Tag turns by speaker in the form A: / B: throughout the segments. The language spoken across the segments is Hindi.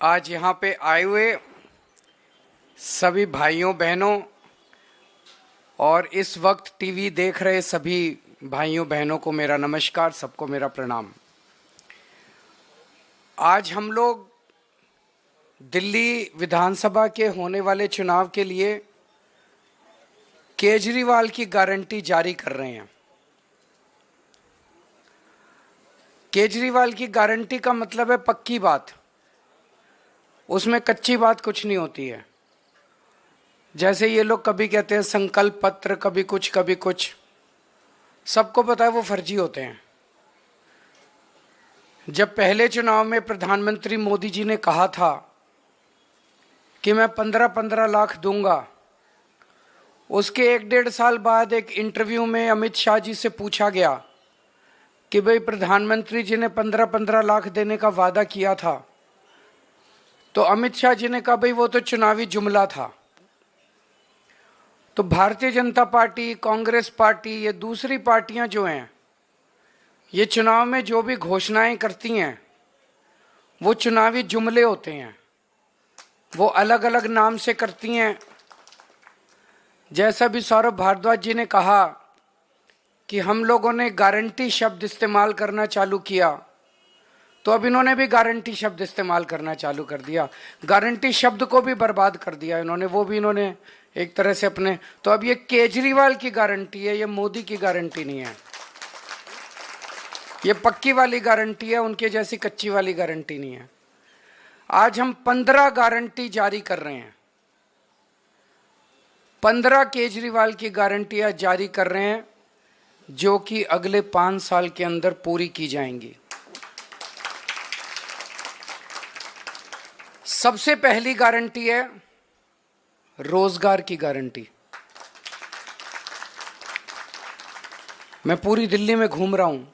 A: आज यहाँ पे आए हुए सभी भाइयों बहनों और इस वक्त टीवी देख रहे सभी भाइयों बहनों को मेरा नमस्कार, सबको मेरा प्रणाम। आज हम लोग दिल्ली विधानसभा के होने वाले चुनाव के लिए केजरीवाल की गारंटी जारी कर रहे हैं। केजरीवाल की गारंटी का मतलब है पक्की बात, उसमें कच्ची बात कुछ नहीं होती है। जैसे ये लोग कभी कहते हैं संकल्प पत्र, कभी कुछ, सबको पता है वो फर्जी होते हैं। जब पहले चुनाव में प्रधानमंत्री मोदी जी ने कहा था कि मैं 15-15 लाख दूंगा, उसके 1-1.5 साल बाद एक इंटरव्यू में अमित शाह जी से पूछा गया कि भाई प्रधानमंत्री जी ने 15-15 लाख देने का वादा किया था, तो अमित शाह जी ने कहा भाई वो तो चुनावी जुमला था। तो भारतीय जनता पार्टी, कांग्रेस पार्टी, ये दूसरी पार्टियां जो हैं, ये चुनाव में जो भी घोषणाएं करती हैं वो चुनावी जुमले होते हैं, वो अलग अलग नाम से करती हैं। जैसा भी सौरभ भारद्वाज जी ने कहा कि हम लोगों ने गारंटी शब्द इस्तेमाल करना चालू किया, तो अब इन्होंने भी गारंटी शब्द इस्तेमाल करना चालू कर दिया। गारंटी शब्द को भी बर्बाद कर दिया इन्होंने, वो भी इन्होंने एक तरह से अपने। तो अब ये केजरीवाल की गारंटी है, ये मोदी की गारंटी नहीं है। ये पक्की वाली गारंटी है, उनके जैसी कच्ची वाली गारंटी नहीं है। आज हम 15 गारंटी जारी कर रहे हैं, 15 केजरीवाल की गारंटियां जारी कर रहे हैं, जो कि अगले 5 साल के अंदर पूरी की जाएंगी। सबसे पहली गारंटी है रोजगार की गारंटी। मैं पूरी दिल्ली में घूम रहा हूं।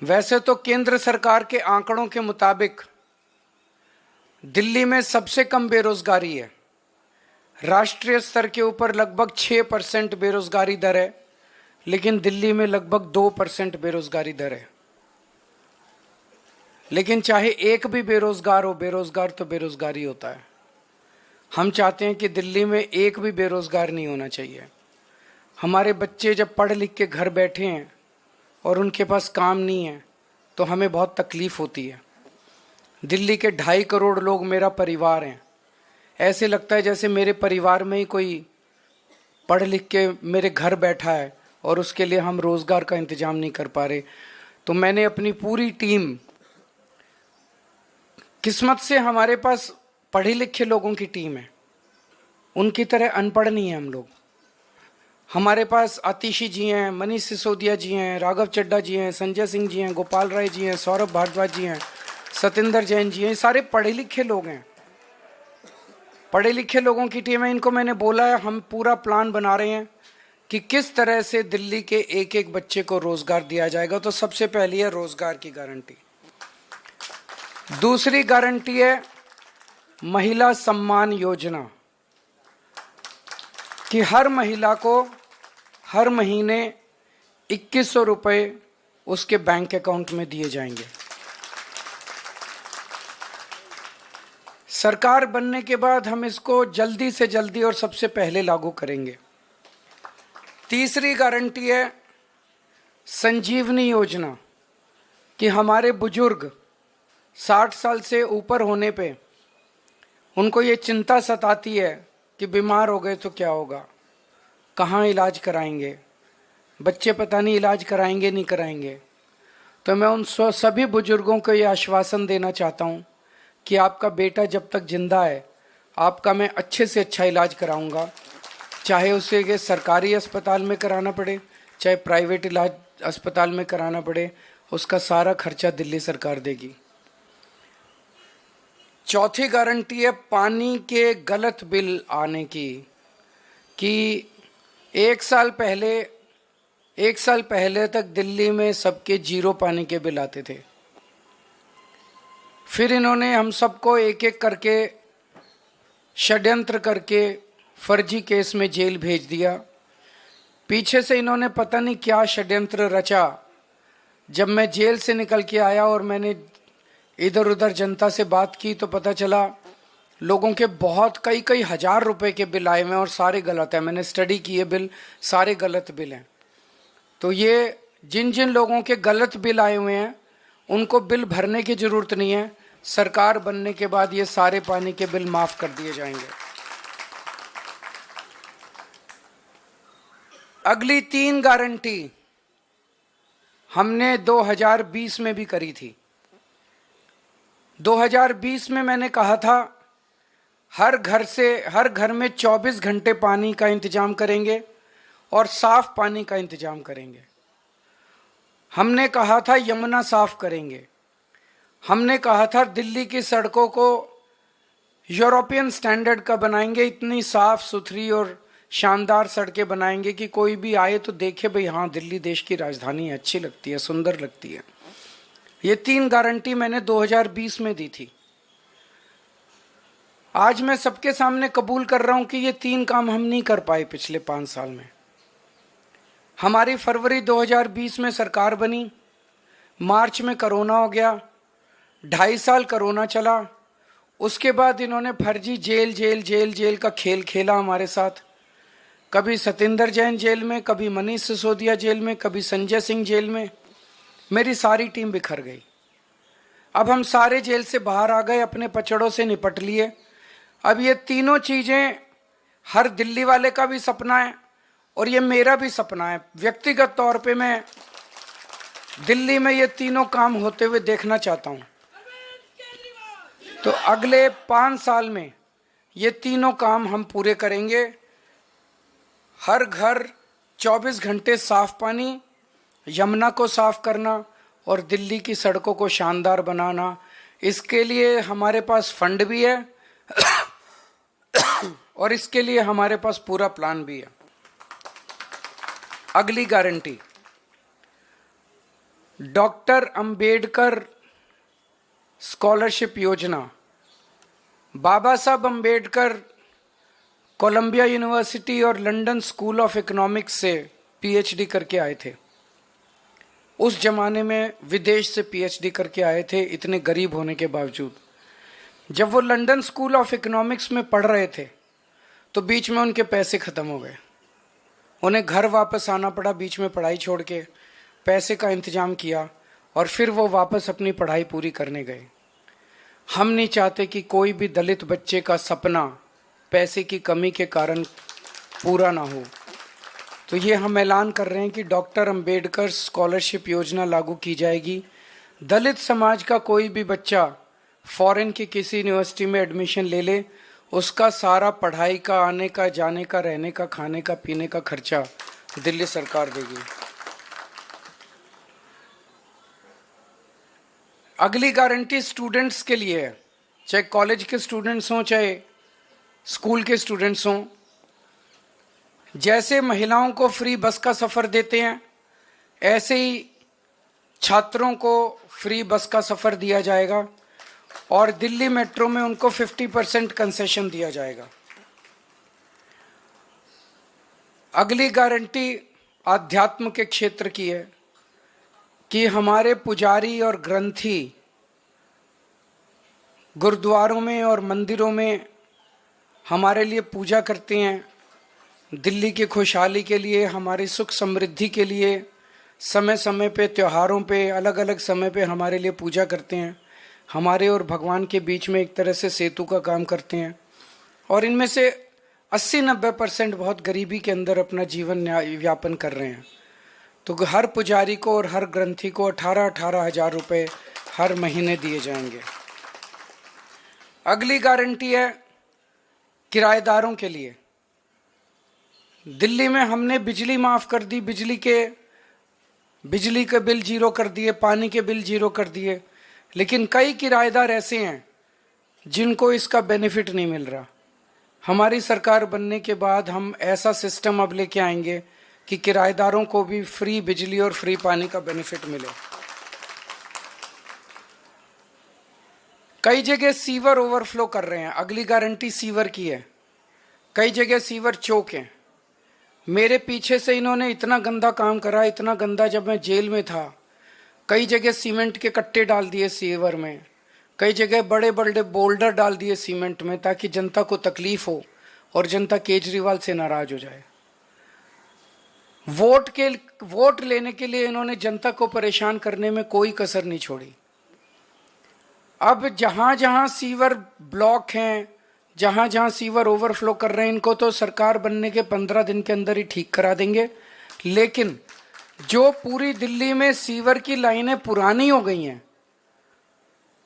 A: वैसे तो केंद्र सरकार के आंकड़ों के मुताबिक दिल्ली में सबसे कम बेरोजगारी है। राष्ट्रीय स्तर के ऊपर लगभग 6% बेरोजगारी दर है, लेकिन दिल्ली में लगभग 2% बेरोजगारी दर है। लेकिन चाहे एक भी बेरोजगार हो, बेरोजगार तो बेरोजगारी होता है। हम चाहते हैं कि दिल्ली में एक भी बेरोजगार नहीं होना चाहिए। हमारे बच्चे जब पढ़ लिख के घर बैठे हैं और उनके पास काम नहीं है, तो हमें बहुत तकलीफ होती है। दिल्ली के 2.5 करोड़ लोग मेरा परिवार हैं। ऐसे लगता है जैसे मेरे परिवार में ही कोई पढ़ लिख के मेरे घर बैठा है और उसके लिए हम रोजगार का इंतजाम नहीं कर पा रहे। तो मैंने अपनी पूरी टीम, किस्मत से हमारे पास पढ़े लिखे लोगों की टीम है, उनकी तरह अनपढ़ नहीं है हम लोग। हमारे पास आतिशी जी हैं, मनीष सिसोदिया जी हैं, राघव चड्ढा जी हैं, संजय सिंह जी हैं, गोपाल राय जी हैं, सौरभ भारद्वाज जी हैं, सतेंद्र जैन जी हैं। ये सारे पढ़े लिखे लोग हैं, पढ़े लिखे लोगों की टीम है। इनको मैंने बोला है, हम पूरा प्लान बना रहे हैं कि किस तरह से दिल्ली के एक एक बच्चे को रोजगार दिया जाएगा। तो सबसे पहली है रोजगार की गारंटी। दूसरी गारंटी है महिला सम्मान योजना, कि हर महिला को हर महीने 2100 रुपए उसके बैंक अकाउंट में दिए जाएंगे। सरकार बनने के बाद हम इसको जल्दी से जल्दी और सबसे पहले लागू करेंगे। तीसरी गारंटी है संजीवनी योजना, कि हमारे बुजुर्ग 60 साल से ऊपर होने पे उनको ये चिंता सताती है कि बीमार हो गए तो क्या होगा, कहाँ इलाज कराएंगे, बच्चे पता नहीं इलाज कराएंगे नहीं कराएंगे। तो मैं उन सभी बुजुर्गों को ये आश्वासन देना चाहता हूँ कि आपका बेटा जब तक जिंदा है, आपका मैं अच्छे से अच्छा इलाज कराऊंगा। चाहे उसे ये सरकारी अस्पताल में कराना पड़े, चाहे प्राइवेट इलाज अस्पताल में कराना पड़े, उसका सारा खर्चा दिल्ली सरकार देगी। चौथी गारंटी है पानी के गलत बिल आने की, कि एक साल पहले तक दिल्ली में सबके 0 पानी के बिल आते थे। फिर इन्होंने हम सबको एक एक करके षड्यंत्र करके फर्जी केस में जेल भेज दिया। पीछे से इन्होंने पता नहीं क्या षड्यंत्र रचा। जब मैं जेल से निकल के आया और मैंने इधर उधर जनता से बात की तो पता चला लोगों के बहुत कई कई हजार रुपए के बिल आए हुए हैं और सारे गलत हैं। मैंने स्टडी की है, बिल सारे गलत बिल हैं। तो ये जिन जिन लोगों के गलत बिल आए हुए हैं उनको बिल भरने की जरूरत नहीं है। सरकार बनने के बाद ये सारे पानी के बिल माफ कर दिए जाएंगे। अगली 3 गारंटी हमने 2020 में भी करी थी। 2020 में मैंने कहा था हर घर में 24 घंटे पानी का इंतजाम करेंगे और साफ पानी का इंतजाम करेंगे। हमने कहा था यमुना साफ करेंगे। हमने कहा था दिल्ली की सड़कों को यूरोपियन स्टैंडर्ड का बनाएंगे, इतनी साफ सुथरी और शानदार सड़कें बनाएंगे कि कोई भी आए तो देखे भाई हाँ दिल्ली देश की राजधानी है, अच्छी लगती है, सुंदर लगती है। ये 3 गारंटी मैंने 2020 में दी थी। आज मैं सबके सामने कबूल कर रहा हूं कि ये 3 काम हम नहीं कर पाए पिछले 5 साल में। हमारी फरवरी 2020 में सरकार बनी, मार्च में कोरोना हो गया, 2.5 साल कोरोना चला। उसके बाद इन्होंने फर्जी जेल जेल जेल जेल का खेल खेला हमारे साथ। कभी सतेंद्र जैन जेल में, कभी मनीष सिसोदिया जेल में, कभी संजय सिंह जेल में। मेरी सारी टीम बिखर गई। अब हम सारे जेल से बाहर आ गए, अपने पचड़ों से निपट लिए। अब ये तीनों चीजें हर दिल्ली वाले का भी सपना है और ये मेरा भी सपना है। व्यक्तिगत तौर पे मैं दिल्ली में ये तीनों काम होते हुए देखना चाहता हूं। तो अगले 5 साल में ये तीनों काम हम पूरे करेंगे। हर घर 24 घंटे साफ पानी, यमुना को साफ करना और दिल्ली की सड़कों को शानदार बनाना। इसके लिए हमारे पास फंड भी है और इसके लिए हमारे पास पूरा प्लान भी है। अगली गारंटी, डॉक्टर अंबेडकर स्कॉलरशिप योजना। बाबा साहब अंबेडकर कोलंबिया यूनिवर्सिटी और लंदन स्कूल ऑफ इकोनॉमिक्स से पीएचडी करके आए थे। उस जमाने में विदेश से पीएचडी करके आए थे, इतने गरीब होने के बावजूद। जब वो लंदन स्कूल ऑफ इकोनॉमिक्स में पढ़ रहे थे तो बीच में उनके पैसे खत्म हो गए। उन्हें घर वापस आना पड़ा, बीच में पढ़ाई छोड़ के पैसे का इंतजाम किया और फिर वो वापस अपनी पढ़ाई पूरी करने गए। हम नहीं चाहते कि कोई भी दलित बच्चे का सपना पैसे की कमी के कारण पूरा ना हो। तो ये हम ऐलान कर रहे हैं कि डॉक्टर अंबेडकर स्कॉलरशिप योजना लागू की जाएगी। दलित समाज का कोई भी बच्चा फॉरेन की किसी यूनिवर्सिटी में एडमिशन ले ले, उसका सारा पढ़ाई का, आने का, जाने का, रहने का, खाने का, पीने का खर्चा दिल्ली सरकार देगी। अगली गारंटी स्टूडेंट्स के लिए है, चाहे कॉलेज के स्टूडेंट्स हों चाहे स्कूल के स्टूडेंट्स हों। जैसे महिलाओं को फ्री बस का सफ़र देते हैं, ऐसे ही छात्रों को फ्री बस का सफ़र दिया जाएगा और दिल्ली मेट्रो में उनको 50% कंसेशन दिया जाएगा। अगली गारंटी आध्यात्म के क्षेत्र की है कि हमारे पुजारी और ग्रंथी गुरुद्वारों में और मंदिरों में हमारे लिए पूजा करते हैं। दिल्ली की खुशहाली के लिए, हमारी सुख समृद्धि के लिए समय समय पे, त्योहारों पे, अलग अलग समय पे हमारे लिए पूजा करते हैं। हमारे और भगवान के बीच में एक तरह से सेतु का काम करते हैं। और इनमें से 80-90% बहुत गरीबी के अंदर अपना जीवन यापन कर रहे हैं। तो हर पुजारी को और हर ग्रंथी को 18-18 हज़ार रुपये हर महीने दिए जाएंगे। अगली गारंटी है किराएदारों के लिए। दिल्ली में हमने बिजली माफ कर दी, बिजली के बिल जीरो कर दिए, पानी के बिल जीरो कर दिए, लेकिन कई किराएदार ऐसे हैं जिनको इसका बेनिफिट नहीं मिल रहा। हमारी सरकार बनने के बाद हम ऐसा सिस्टम अब लेके आएंगे कि किराएदारों को भी फ्री बिजली और फ्री पानी का बेनिफिट मिले। कई जगह सीवर ओवरफ्लो कर रहे हैं, अगली गारंटी सीवर की है। कई जगह सीवर चौक हैं। मेरे पीछे से इन्होंने इतना गंदा काम करा, इतना गंदा, जब मैं जेल में था कई जगह सीमेंट के कट्टे डाल दिए सीवर में। कई जगह बड़े बड़े बोल्डर डाल दिए सीमेंट में ताकि जनता को तकलीफ हो और जनता केजरीवाल से नाराज हो जाए। वोट लेने के लिए इन्होंने जनता को परेशान करने में कोई कसर नहीं छोड़ी। अब जहां जहां सीवर ब्लॉक हैं, जहां जहां सीवर ओवरफ्लो कर रहे हैं, इनको तो सरकार बनने के 15 दिन के अंदर ही ठीक करा देंगे। लेकिन जो पूरी दिल्ली में सीवर की लाइनें पुरानी हो गई हैं,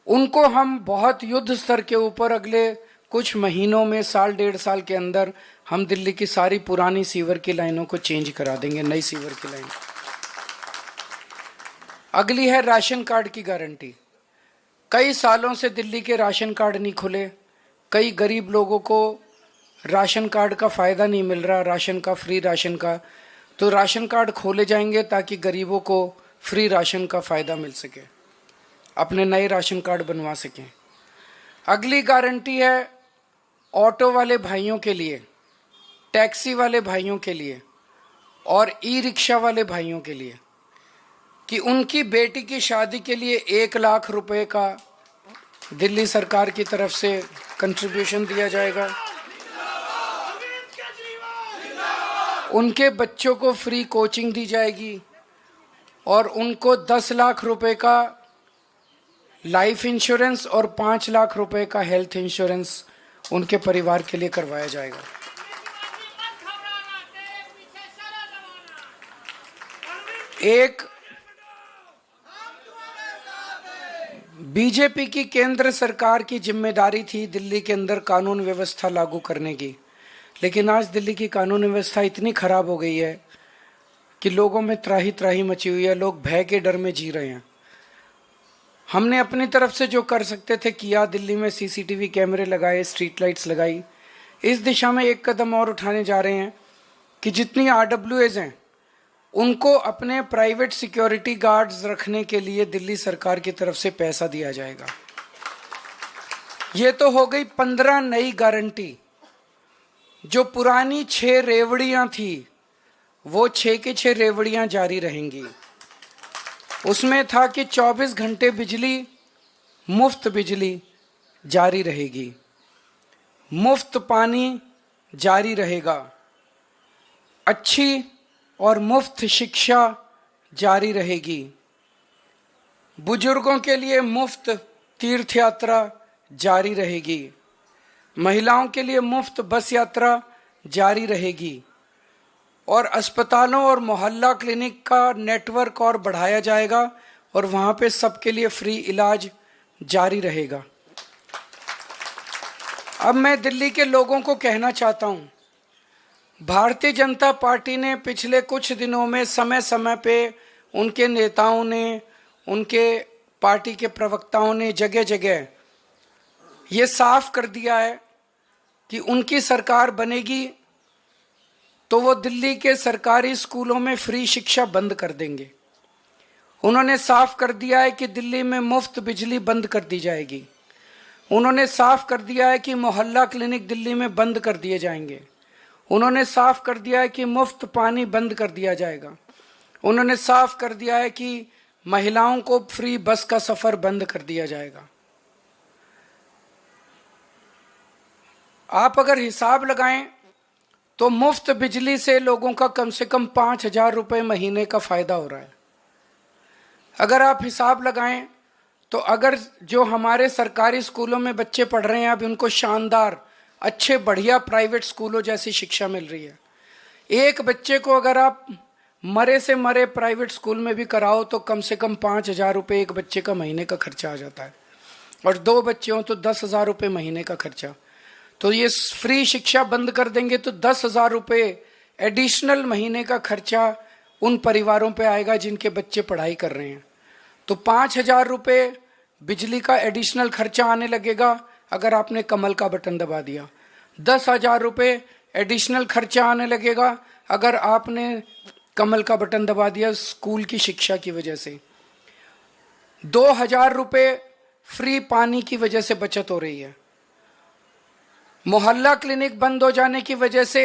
A: उनको हम बहुत युद्ध स्तर के ऊपर अगले कुछ महीनों में, साल 1.5 साल के अंदर हम दिल्ली की सारी पुरानी सीवर की लाइनों को चेंज करा देंगे, नई सीवर की लाइन। अगली है राशन कार्ड की गारंटी। कई सालों से दिल्ली के राशन कार्ड नहीं खुले, कई गरीब लोगों को राशन कार्ड का फायदा नहीं मिल रहा, राशन का, फ्री राशन का। तो राशन कार्ड खोले जाएंगे ताकि गरीबों को फ्री राशन का फायदा मिल सके, अपने नए राशन कार्ड बनवा सकें। अगली गारंटी है ऑटो वाले भाइयों के लिए, टैक्सी वाले भाइयों के लिए और ई रिक्शा वाले भाइयों के लिए कि उनकी बेटी की शादी के लिए 1 लाख रुपए का दिल्ली सरकार की तरफ से कंट्रीब्यूशन दिया जाएगा। उनके बच्चों को फ्री कोचिंग दी जाएगी और उनको 10 लाख रुपए का लाइफ इंश्योरेंस और 5 लाख रुपए का हेल्थ इंश्योरेंस उनके परिवार के लिए करवाया जाएगा। एक बीजेपी की केंद्र सरकार की जिम्मेदारी थी दिल्ली के अंदर कानून व्यवस्था लागू करने की, लेकिन आज दिल्ली की कानून व्यवस्था इतनी खराब हो गई है कि लोगों में त्राही त्राही मची हुई है, लोग भय के डर में जी रहे हैं। हमने अपनी तरफ से जो कर सकते थे किया, दिल्ली में सीसीटीवी कैमरे लगाए, स्ट्रीट लाइट्स लगाई। इस दिशा में एक कदम और उठाने जा रहे हैं कि जितनी आरडब्ल्यूएज हैं उनको अपने प्राइवेट सिक्योरिटी गार्ड्स रखने के लिए दिल्ली सरकार की तरफ से पैसा दिया जाएगा। ये तो हो गई 15 नई गारंटी। जो पुरानी 6 रेवड़ियां थी वो 6 की 6 रेवड़ियां जारी रहेंगी। उसमें था कि 24 घंटे बिजली, मुफ्त बिजली जारी रहेगी, मुफ्त पानी जारी रहेगा, अच्छी और मुफ्त शिक्षा जारी रहेगी, बुजुर्गों के लिए मुफ्त तीर्थ यात्रा जारी रहेगी, महिलाओं के लिए मुफ्त बस यात्रा जारी रहेगी और अस्पतालों और मोहल्ला क्लिनिक का नेटवर्क और बढ़ाया जाएगा और वहां पे सबके लिए फ्री इलाज जारी रहेगा। अब मैं दिल्ली के लोगों को कहना चाहता हूं, भारतीय जनता पार्टी ने पिछले कुछ दिनों में समय समय पे उनके नेताओं ने, उनके पार्टी के प्रवक्ताओं ने जगह जगह ये साफ कर दिया है कि उनकी सरकार बनेगी तो वो दिल्ली के सरकारी स्कूलों में फ्री शिक्षा बंद कर देंगे। उन्होंने साफ कर दिया है कि दिल्ली में मुफ्त बिजली बंद कर दी जाएगी। उन्होंने साफ कर दिया है कि मोहल्ला क्लिनिक दिल्ली में बंद कर दिए जाएंगे। उन्होंने साफ कर दिया है कि मुफ्त पानी बंद कर दिया जाएगा। उन्होंने साफ कर दिया है कि महिलाओं को फ्री बस का सफर बंद कर दिया जाएगा। आप अगर हिसाब लगाएं तो मुफ्त बिजली से लोगों का कम से कम 5,000 रुपये महीने का फायदा हो रहा है। अगर आप हिसाब लगाएं तो अगर जो हमारे सरकारी स्कूलों में बच्चे पढ़ रहे हैं, अब उनको शानदार, अच्छे, बढ़िया प्राइवेट स्कूलों जैसी शिक्षा मिल रही है। एक बच्चे को अगर आप मरे से मरे प्राइवेट स्कूल में भी कराओ तो कम से कम 5,000 रुपये एक बच्चे का महीने का खर्चा आ जाता है, और 2 बच्चे हों तो 10,000 रुपये महीने का खर्चा। तो ये फ्री शिक्षा बंद कर देंगे तो 10,000 रुपये एडिशनल महीने का खर्चा उन परिवारों पे आएगा जिनके बच्चे पढ़ाई कर रहे हैं। तो 5,000 रुपये बिजली का एडिशनल खर्चा आने लगेगा अगर आपने कमल का बटन दबा दिया। 10,000 रुपये एडिशनल खर्चा आने लगेगा अगर आपने कमल का बटन दबा दिया स्कूल की शिक्षा की वजह से। 2,000 रुपये फ्री पानी की वजह से बचत हो रही है। मोहल्ला क्लिनिक बंद हो जाने की वजह से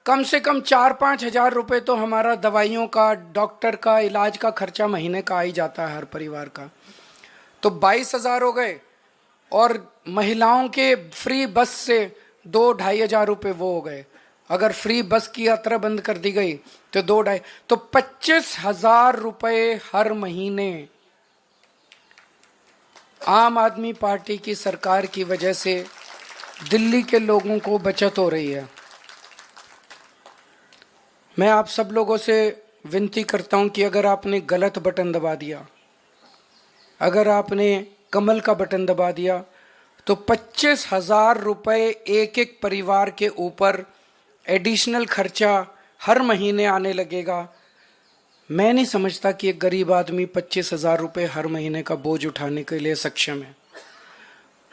A: कम 4-5 हजार रुपये तो हमारा दवाइयों का, डॉक्टर का, इलाज का खर्चा महीने का आ ही जाता है हर परिवार का। तो 22,000 हो गए, और महिलाओं के फ्री बस से 2-2,500 रुपये वो हो गए। अगर फ्री बस की यात्रा बंद कर दी गई तो 2-2.5, तो 25,000 रुपये हर महीने आम आदमी पार्टी की सरकार की वजह से दिल्ली के लोगों को बचत हो रही है। मैं आप सब लोगों से विनती करता हूं कि अगर आपने गलत बटन दबा दिया, अगर आपने कमल का बटन दबा दिया, तो 25,000 रुपये एक एक परिवार के ऊपर एडिशनल खर्चा हर महीने आने लगेगा। मैं नहीं समझता कि एक गरीब आदमी 25,000 रुपये हर महीने का बोझ उठाने के लिए सक्षम है।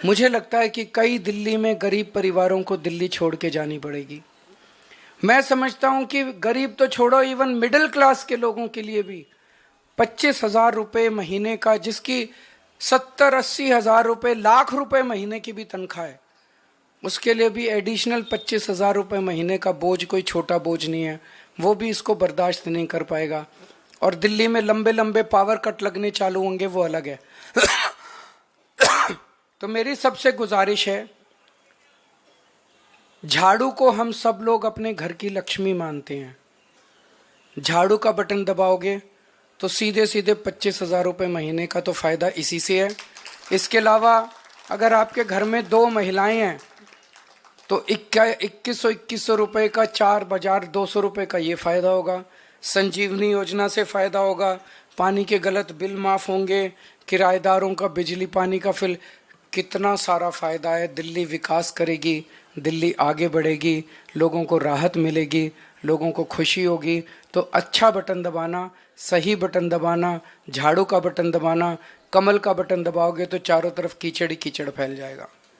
A: मुझे लगता है कि कई दिल्ली में गरीब परिवारों को दिल्ली छोड़ के जानी पड़ेगी। मैं समझता हूं कि गरीब तो छोड़ो, इवन मिडिल क्लास के लोगों के लिए भी 25,000 रुपये महीने का, जिसकी 70-80 हज़ार रुपये, लाख रुपए महीने की भी तनख्वाह है, उसके लिए भी एडिशनल 25,000 रुपये महीने का बोझ कोई छोटा बोझ नहीं है। वो भी इसको बर्दाश्त नहीं कर पाएगा। और दिल्ली में लंबे लंबे पावर कट लगने चालू होंगे, वो अलग है। तो मेरी सबसे गुजारिश है, झाड़ू को हम सब लोग अपने घर की लक्ष्मी मानते हैं। झाड़ू का बटन दबाओगे तो सीधे सीधे 25,000 रुपये महीने का तो फायदा इसी से है। इसके अलावा अगर आपके घर में 2 महिलाएं हैं तो 2100 रुपये का 4,200 रुपये का ये फायदा होगा। संजीवनी योजना से फायदा होगा, पानी के गलत बिल माफ होंगे, किराएदारों का बिजली पानी का बिल, कितना सारा फायदा है। दिल्ली विकास करेगी, दिल्ली आगे बढ़ेगी, लोगों को राहत मिलेगी, लोगों को खुशी होगी। तो अच्छा बटन दबाना, सही बटन दबाना, झाड़ू का बटन दबाना, कमल का बटन दबाओगे तो चारों तरफ कीचड़ ही कीचड़ फैल जाएगा।